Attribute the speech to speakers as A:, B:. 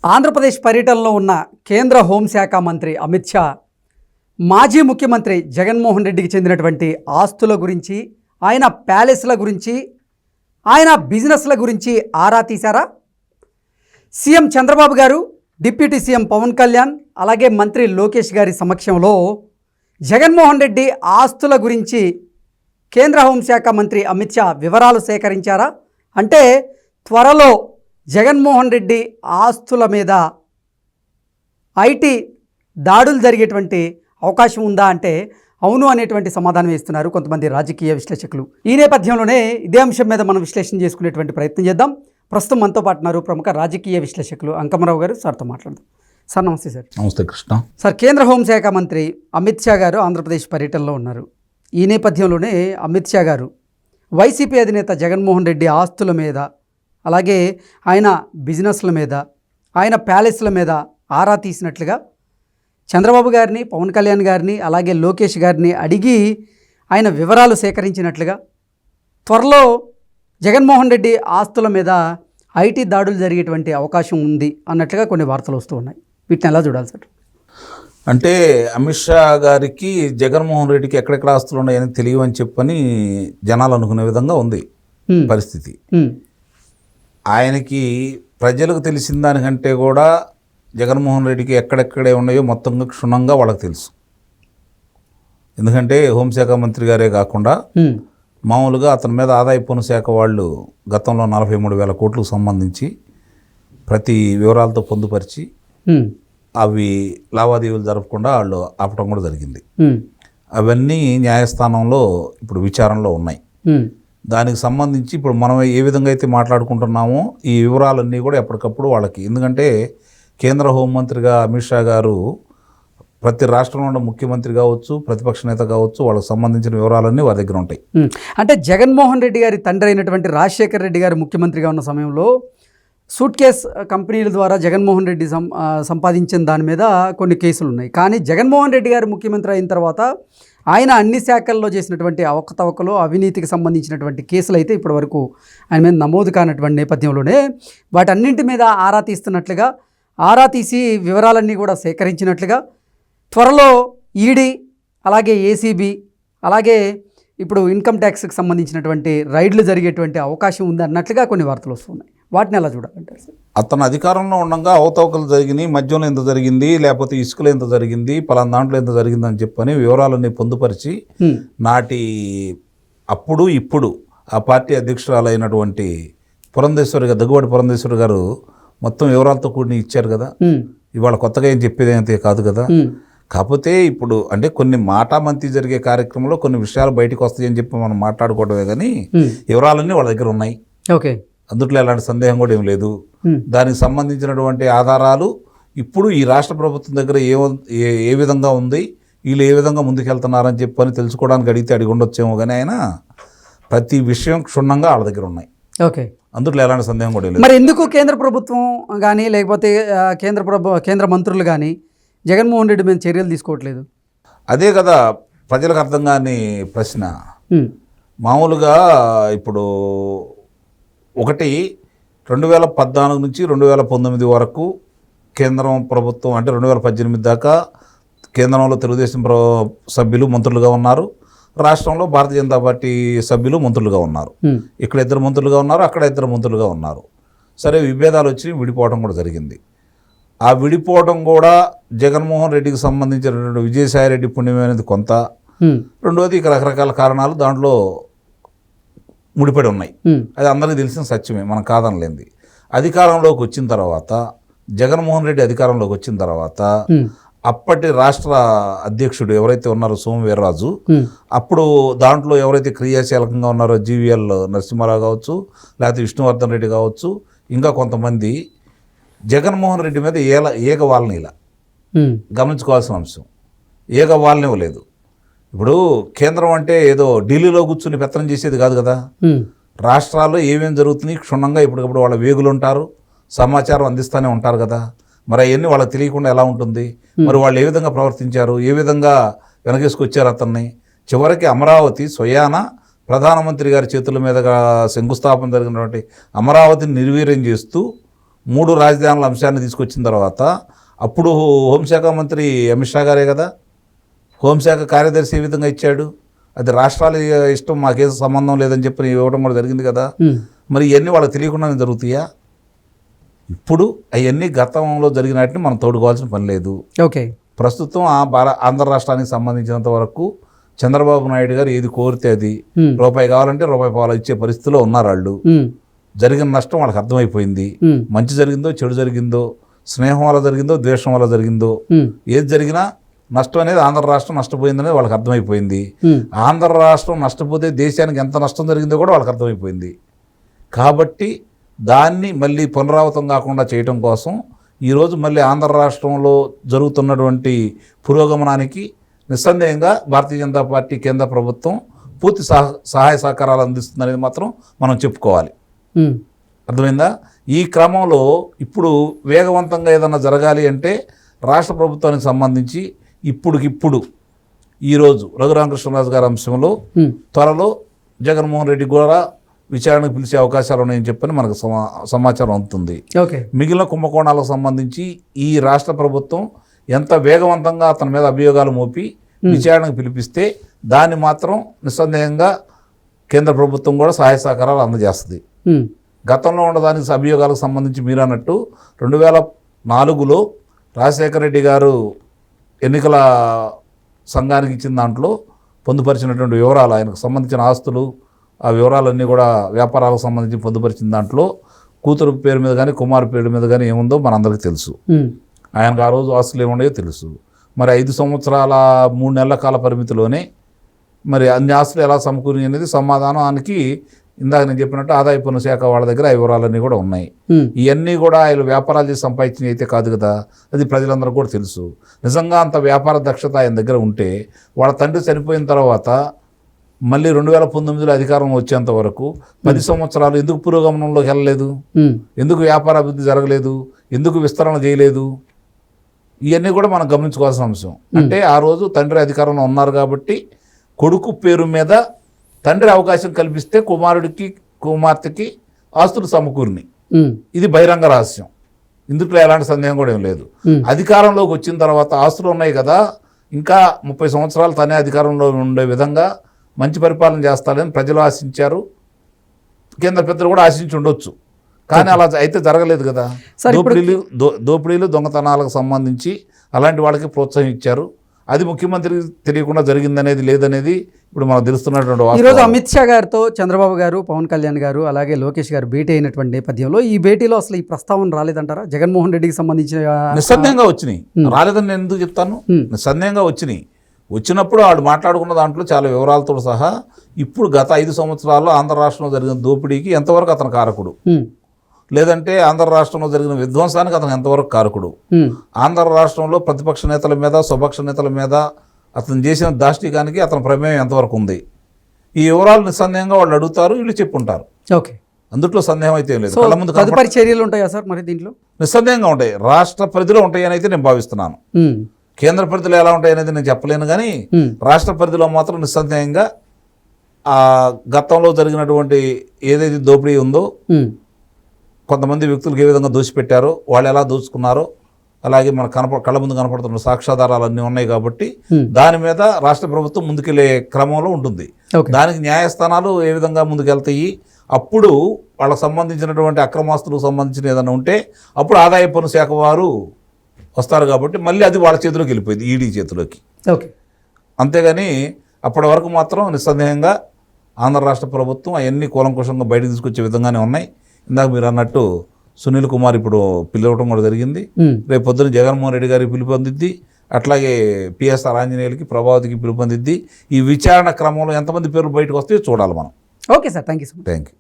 A: ఆంధ్రప్రదేశ్ పర్యటనలో ఉన్న కేంద్ర హోంశాఖ మంత్రి అమిత్ షా మాజీ ముఖ్యమంత్రి జగన్మోహన్ రెడ్డికి చెందినటువంటి ఆస్తుల గురించి, ఆయన ప్యాలెస్ల గురించి, ఆయన బిజినెస్ల గురించి ఆరా తీశారా? సీఎం చంద్రబాబు గారు, డిప్యూటీ సీఎం పవన్ కళ్యాణ్, అలాగే మంత్రి లోకేష్ గారి సమక్షంలో జగన్మోహన్ రెడ్డి ఆస్తుల గురించి కేంద్ర హోంశాఖ మంత్రి అమిత్ షా వివరాలు సేకరించారా? అంటే త్వరలో జగన్మోహన్ రెడ్డి ఆస్తుల మీద ఐటీ దాడులు జరిగేటువంటి అవకాశం ఉందా అంటే అవును అనేటువంటి సమాధానం ఇస్తున్నారు కొంతమంది రాజకీయ విశ్లేషకులు. ఈ నేపథ్యంలోనే ఇదే అంశం మీద మనం విశ్లేషణ చేసుకునేటువంటి ప్రయత్నం చేద్దాం. ప్రస్తుతం మనతో పాటు ఉన్నారు ప్రముఖ రాజకీయ విశ్లేషకులు అంకమరావు గారు. సార్తో మాట్లాడదాం. సార్ నమస్తే. సార్
B: నమస్తే కృష్ణ.
A: సార్, కేంద్ర హోంశాఖ మంత్రి అమిత్ షా గారు ఆంధ్రప్రదేశ్ పర్యటనలో ఉన్నారు. ఈ నేపథ్యంలోనే అమిత్ షా గారు వైసీపీ అధినేత జగన్మోహన్ రెడ్డి ఆస్తుల మీద, అలాగే ఆయన బిజినెస్ల మీద, ఆయన ప్యాలెస్ల మీద ఆరా తీసినట్లుగా చంద్రబాబు గారిని, పవన్ కళ్యాణ్ గారిని, అలాగే లోకేష్ గారిని అడిగి ఆయన వివరాలు సేకరించినట్లుగా, త్వరలో జగన్మోహన్ రెడ్డి ఆస్తుల మీద ఐటీ దాడులు జరిగేటువంటి అవకాశం ఉంది అన్నట్లుగా కొన్ని వార్తలు వస్తూ ఉన్నాయి. వీటిని ఎలా చూడాలి సార్?
B: అంటే అమిత్ షా గారికి జగన్మోహన్ రెడ్డికి ఎక్కడెక్కడ ఆస్తులు ఉన్నాయని తెలియవని చెప్పని జనాలు అనుకునే విధంగా ఉంది పరిస్థితి. ఆయనకి ప్రజలకు తెలిసిన దానికంటే కూడా జగన్మోహన్ రెడ్డికి ఎక్కడెక్కడే ఉన్నాయో మొత్తంగా క్షుణ్ణంగా వాళ్ళకి తెలుసు. ఎందుకంటే హోంశాఖ మంత్రి గారే కాకుండా మామూలుగా అతని మీద ఆదాయ పన్ను శాఖ వాళ్ళు గతంలో 43,000 కోట్లకు సంబంధించి ప్రతి వివరాలతో పొందుపరిచి అవి లావాదేవీలు జరపకుండా వాళ్ళు ఆపటం కూడా జరిగింది. అవన్నీ న్యాయస్థానంలో ఇప్పుడు విచారణలో ఉన్నాయి. దానికి సంబంధించి ఇప్పుడు మనం ఏ విధంగా అయితే మాట్లాడుకుంటున్నామో ఈ వివరాలన్నీ కూడా ఎప్పటికప్పుడు వాళ్ళకి, ఎందుకంటే కేంద్ర హోంమంత్రిగా అమిత్ షా గారు ప్రతి రాష్ట్రంలో ఉన్న ముఖ్యమంత్రి కావచ్చు, ప్రతిపక్ష నేత కావచ్చు, వాళ్ళకి సంబంధించిన వివరాలన్నీ వారి దగ్గర ఉంటాయి.
A: అంటే జగన్మోహన్ రెడ్డి గారి తండ్రి అయినటువంటి రాజశేఖర్ రెడ్డి గారు ముఖ్యమంత్రిగా ఉన్న సమయంలో సూట్ కేస్ కంపెనీల ద్వారా జగన్మోహన్ రెడ్డి సంపాదించిన దాని మీద కొన్ని కేసులు ఉన్నాయి. కానీ జగన్మోహన్ రెడ్డి గారు ముఖ్యమంత్రి అయిన తర్వాత ఆయన అన్ని శాఖల్లో చేసినటువంటి అవకతవకలు, అవినీతికి సంబంధించినటువంటి కేసులు అయితే ఇప్పటి వరకు ఆయన మీద నమోదు కానటువంటి నేపథ్యంలోనే వాటన్నింటి మీద ఆరా తీస్తున్నట్లుగా, ఆరా తీసి వివరాలన్నీ కూడా సేకరించినట్లుగా, త్వరలో ఈడీ, అలాగే ఏసీబీ, అలాగే ఇప్పుడు ఇన్కమ్ ట్యాక్స్కి సంబంధించినటువంటి రైడ్లు జరిగేటువంటి అవకాశం ఉంది అన్నట్లుగా కొన్ని వార్తలు వస్తున్నాయి. వాటిని ఎలా చూడాలంటారు సార్?
B: అతను అధికారంలో ఉండగా అవతవకలు జరిగినాయి, మద్యంలో ఎంత జరిగింది, లేకపోతే ఇసుకలో ఎంత జరిగింది, పలానా దాంట్లో ఎంత జరిగిందని చెప్పని వివరాలన్నీ పొందుపరిచి నాటి అప్పుడు ఇప్పుడు ఆ పార్టీ అధ్యక్షురాలైనటువంటి దగ్గుబాటి పురంధేశ్వరి గారు మొత్తం వివరాలతో కూడిన ఇచ్చారు కదా. ఇవాళ కొత్తగా ఏం చెప్పేది అయితే కాదు కదా. కాకపోతే ఇప్పుడు అంటే కొన్ని మాటామంతి జరిగే కార్యక్రమంలో కొన్ని విషయాలు బయటకు వస్తాయని చెప్పి మనం మాట్లాడుకోవడమే కానీ వివరాలన్నీ వాళ్ళ దగ్గర ఉన్నాయి.
A: ఓకే,
B: అందుట్లో ఎలాంటి సందేహం కూడా ఏం లేదు. దానికి సంబంధించినటువంటి ఆధారాలు ఇప్పుడు ఈ రాష్ట్ర ప్రభుత్వం దగ్గర ఏ విధంగా ఉంది, వీళ్ళు ఏ విధంగా ముందుకెళ్తున్నారని చెప్పని తెలుసుకోవడానికి అడిగి ఉండొచ్చేమో కానీ ఆయన ప్రతి విషయం క్షుణ్ణంగా వాళ్ళ దగ్గర ఉన్నాయి.
A: ఓకే,
B: అందుట్లో ఎలాంటి సందేహం కూడా లేదు.
A: మరి ఎందుకు కేంద్ర ప్రభుత్వం కానీ లేకపోతే కేంద్ర మంత్రులు కానీ జగన్మోహన్ రెడ్డి మీద చర్యలు తీసుకోవట్లేదు?
B: అదే కదా ప్రజలకు అర్థం కాని ప్రశ్న. మామూలుగా ఇప్పుడు 2014 నుంచి 2019 వరకు కేంద్రం ప్రభుత్వం, అంటే 2018 దాకా కేంద్రంలో తెలుగుదేశం సభ్యులు మంత్రులుగా ఉన్నారు, రాష్ట్రంలో భారతీయ జనతా పార్టీ సభ్యులు మంత్రులుగా ఉన్నారు. ఇక్కడ 2 మంత్రులుగా ఉన్నారు, అక్కడ 2 మంత్రులుగా ఉన్నారు. సరే, విభేదాలు వచ్చి విడిపోవడం కూడా జరిగింది. ఆ విడిపోవడం కూడా జగన్మోహన్ రెడ్డికి సంబంధించినటువంటి విజయసాయి రెడ్డి పుణ్యం అనేది కొంత, రెండోది ఇక రకరకాల కారణాలు దాంట్లో ముడిపడి ఉన్నాయి. అది అందరికీ తెలిసిన సత్యమే, మనం కాదనలేంది. అధికారంలోకి వచ్చిన తర్వాత జగన్మోహన్ రెడ్డి అధికారంలోకి వచ్చిన తర్వాత అప్పటి రాష్ట్ర అధ్యక్షుడు ఎవరైతే ఉన్నారో సోమవీర్రాజు, అప్పుడు దాంట్లో ఎవరైతే క్రియాశీలకంగా ఉన్నారో జీవీఎల్ నరసింహారావు కావచ్చు, లేకపోతే విష్ణువర్ధన్ రెడ్డి కావచ్చు, ఇంకా కొంతమంది జగన్మోహన్ రెడ్డి మీద ఏగవాళ్ళని ఇలా గమనించుకోవాల్సిన అంశం. ఏగవాళ్ళని ఇవ్వలేదు. ఇప్పుడు కేంద్రం అంటే ఏదో ఢిల్లీలో కూర్చుని పెత్తనం చేసేది కాదు కదా. రాష్ట్రాల్లో ఏమేమి జరుగుతున్నాయి క్షుణ్ణంగా ఇప్పటికప్పుడు వాళ్ళ వేగులు ఉంటారు, సమాచారం అందిస్తూనే ఉంటారు కదా. మరి అవన్నీ వాళ్ళకి తెలియకుండా ఎలా ఉంటుంది? మరి వాళ్ళు ఏ విధంగా ప్రవర్తించారు, ఏ విధంగా వెనకేసుకొచ్చారు అతన్ని? చివరికి అమరావతి స్వయాన ప్రధానమంత్రి గారి చేతుల మీదుగా శంకుస్థాపన జరిగినటువంటి అమరావతిని నిర్వీర్యం చేస్తూ 3 రాజధానుల అంశాన్ని తీసుకొచ్చిన తర్వాత అప్పుడు హోంశాఖ మంత్రి అమిత్ షా గారే కదా హోంశాఖ కార్యదర్శి ఏ విధంగా ఇచ్చాడు, అది రాష్ట్రాల ఇష్టం మాకేం సంబంధం లేదని చెప్పి ఇవ్వడం కూడా జరిగింది కదా. మరి ఇవన్నీ వాళ్ళకి తెలియకుండానే జరుగుతాయా? ఇప్పుడు అవన్నీ గతంలో జరిగిన వాటిని మనం తోడుకోవాల్సిన పని లేదు.
A: ఓకే,
B: ప్రస్తుతం ఆంధ్ర రాష్ట్రానికి సంబంధించినంత వరకు చంద్రబాబు నాయుడు గారు ఏది కోరితే అది, రూపాయి కావాలంటే రూపాయి పాలు ఇచ్చే పరిస్థితిలో ఉన్నారు వాళ్ళు. జరిగిన నష్టం వాళ్ళకి అర్థమైపోయింది. మంచి జరిగిందో చెడు జరిగిందో, స్నేహం వల్ల జరిగిందో ద్వేషం వల్ల జరిగిందో, ఏది జరిగినా నష్టం అనేది ఆంధ్ర రాష్ట్రం నష్టపోయిందనేది వాళ్ళకి అర్థమైపోయింది. ఆంధ్ర రాష్ట్రం నష్టపోతే దేశానికి ఎంత నష్టం జరిగిందో కూడా వాళ్ళకి అర్థమైపోయింది. కాబట్టి దాన్ని మళ్ళీ పునరావృతం కాకుండా చేయటం కోసం ఈరోజు మళ్ళీ ఆంధ్ర రాష్ట్రంలో జరుగుతున్నటువంటి పురోగమనానికి నిస్సందేహంగా భారతీయ జనతా పార్టీ కేంద్ర ప్రభుత్వం పూర్తి సహాయ సహకారాలు అందిస్తుందనేది మాత్రం మనం చెప్పుకోవాలి. అర్థమైందా? ఈ క్రమంలో ఇప్పుడు వేగవంతంగా ఏదన్నా జరగాలి అంటే రాష్ట్ర ప్రభుత్వానికి సంబంధించి ఇప్పుడుకిప్పుడు ఈరోజు రఘురామకృష్ణరాజు గారి అంశంలో త్వరలో జగన్మోహన్ రెడ్డి కూడా విచారణకు పిలిచే అవకాశాలు ఉన్నాయని చెప్పని మనకు సమాచారం అందుతుంది. మిగిలిన కుంభకోణాలకు సంబంధించి ఈ రాష్ట్ర ప్రభుత్వం ఎంత వేగవంతంగా అతని మీద అభియోగాలు మోపి విచారణకు పిలిపిస్తే దాన్ని మాత్రం నిస్సందేహంగా కేంద్ర ప్రభుత్వం కూడా సహాయ సహకారాలు అందజేస్తుంది. గతంలో ఉన్నదానికి అభియోగాలకు సంబంధించి మీరు అన్నట్టు 2004లో రాజశేఖర రెడ్డి గారు ఎన్నికల సంఘానికి ఇచ్చిన దాంట్లో పొందుపరిచినటువంటి వివరాలు, ఆయనకు సంబంధించిన ఆస్తులు, ఆ వివరాలన్నీ కూడా వ్యాపారాలకు సంబంధించి పొందుపరిచిన దాంట్లో కూతురు పేరు మీద కానీ కుమారు పేరు మీద కానీ ఏముందో మనందరికీ తెలుసు. ఆయనకు ఆ రోజు ఆస్తులు ఏమున్నాయో తెలుసు. మరి 5 సంవత్సరాల 3 నెలల కాల పరిమితిలోనే మరి అన్ని ఆస్తులు ఎలా సమకూరి అనేది సమాధానానికి ఇందాక నేను చెప్పినట్టు ఆదాయ పన్ను శాఖ వాళ్ళ దగ్గర ఆ వివరాలన్నీ కూడా ఉన్నాయి. ఇవన్నీ కూడా ఆయన వ్యాపారాలు చేసి సంపాదించినవి అయితే కాదు కదా, అది ప్రజలందరూ కూడా తెలుసు. నిజంగా అంత వ్యాపార దక్షత ఆయన దగ్గర ఉంటే వాళ్ళ తండ్రి చనిపోయిన తర్వాత మళ్ళీ 2019లో అధికారం వచ్చేంత వరకు 10 సంవత్సరాలు ఎందుకు పురోగమనంలోకి వెళ్ళలేదు, ఎందుకు వ్యాపార అభివృద్ధి జరగలేదు, ఎందుకు విస్తరణ చేయలేదు, ఇవన్నీ కూడా మనం గమనించుకోవాల్సిన అంశం. అంటే ఆ రోజు తండ్రి అధికారంలో ఉన్నారు కాబట్టి కొడుకు పేరు మీద తండ్రి అవకాశం కల్పిస్తే కుమారుడికి కుమార్తెకి ఆస్తులు సమకూరిని. ఇది బహిరంగ రహస్యం, ఇందులో ఎలాంటి సందేహం కూడా ఏం లేదు. అధికారంలోకి వచ్చిన తర్వాత ఆస్తులు ఉన్నాయి కదా, ఇంకా 30 సంవత్సరాలు తనే అధికారంలో ఉండే విధంగా మంచి పరిపాలన చేస్తారని ప్రజలు ఆశించారు, కేంద్ర పెద్దలు కూడా ఆశించి ఉండొచ్చు. కానీ అలా అయితే జరగలేదు కదా. దోపిడీలు దొంగతనాలకు సంబంధించి అలాంటి వాళ్ళకి ప్రోత్సాహం ఇచ్చారు. అది ముఖ్యమంత్రికి తెలియకుండా జరిగిందనేది లేదనేది ఇప్పుడు మనకు తెలుస్తున్నటువంటి వాస్తవం.
A: ఈరోజు అమిత్ షా గారితో చంద్రబాబు గారు, పవన్ కళ్యాణ్ గారు, అలాగే లోకేష్ గారు భేటీ అయినటువంటి నేపథ్యంలో ఈ భేటీలో అసలు ఈ ప్రస్తావన రాలేదంటారా? జగన్మోహన్ రెడ్డికి సంబంధించిన
B: నిస్సందేహంగా వచ్చినాయి. రాలేదని నేను ఎందుకు చెప్తాను? నిస్సందేహంగా వచ్చినాయి. వచ్చినప్పుడు వాళ్ళు మాట్లాడుకున్న దాంట్లో చాలా వివరాలతో సహా ఇప్పుడు గత 5 సంవత్సరాల్లో ఆంధ్ర రాష్ట్రంలో జరిగిన దోపిడీకి ఎంతవరకు అతను కారకుడు, లేదంటే ఆంధ్ర రాష్ట్రంలో జరిగిన విధ్వంసానికి అతను ఎంతవరకు కారకుడు, ఆంధ్ర రాష్ట్రంలో ప్రతిపక్ష నేతల మీద స్వపక్ష నేతల మీద అతను చేసిన దాష్టికానికి అతని ప్రమేయం ఎంతవరకు ఉంది, ఈ వివరాలు నిస్సందేహంగా వాళ్ళు అడుగుతారు, వీళ్ళు చెప్పుంటారు.
A: ఓకే,
B: అందుట్లో సందేహం అయితే ఏం లేదు.
A: తదుపరి చర్యలు ఉంటాయా సార్ మరి దీంట్లో?
B: నిస్సందేహంగా ఉంటాయి. రాష్ట్ర పరిధిలో ఉంటాయని అయితే నేను భావిస్తున్నాను. కేంద్ర పరిధిలో ఎలా ఉంటాయి అనేది నేను చెప్పలేను, కానీ రాష్ట్ర పరిధిలో మాత్రం నిస్సందేహంగా ఆ గతంలో జరిగినటువంటి ఏదైతే దోపిడీ ఉందో, కొంతమంది వ్యక్తులకు ఏ విధంగా దోచిపెట్టారో, వాళ్ళు ఎలా దోచుకున్నారో, అలాగే మన కళ్ళ ముందు కనపడుతున్న సాక్ష్యాధారాలు అన్నీ ఉన్నాయి కాబట్టి దాని మీద రాష్ట్ర ప్రభుత్వం ముందుకెళ్లే క్రమంలో ఉంటుంది. దానికి న్యాయస్థానాలు ఏ విధంగా ముందుకెళ్తాయి, అప్పుడు వాళ్ళకి సంబంధించినటువంటి అక్రమాస్తులకు సంబంధించిన ఏదైనా ఉంటే అప్పుడు ఆదాయ పన్ను శాఖ వారు వస్తారు కాబట్టి మళ్ళీ అది వాళ్ళ చేతిలోకి వెళ్ళిపోయింది, ఈడీ చేతిలోకి. అంతేగాని అప్పటి వరకు మాత్రం నిస్సందేహంగా ఆంధ్ర రాష్ట్ర ప్రభుత్వం అవన్నీ కూలంకుషంగా బయటకు తీసుకొచ్చే విధంగానే ఉన్నాయి. ఇందాక మీరు అన్నట్టు సునీల్ కుమార్ ఇప్పుడు పిలవటం కూడా జరిగింది. రేపు పొద్దున జగన్మోహన్ రెడ్డి గారికి పిలుపు అందిద్ది, అట్లాగే పిఎస్ఆర్ ఆంజనేయులకి, ప్రభావతికి పిలుపు అందిద్ది. ఈ విచారణ క్రమంలో ఎంతమంది పేర్లు బయటకు వస్తాయో చూడాలి మనం.
A: Okay sir, thank you.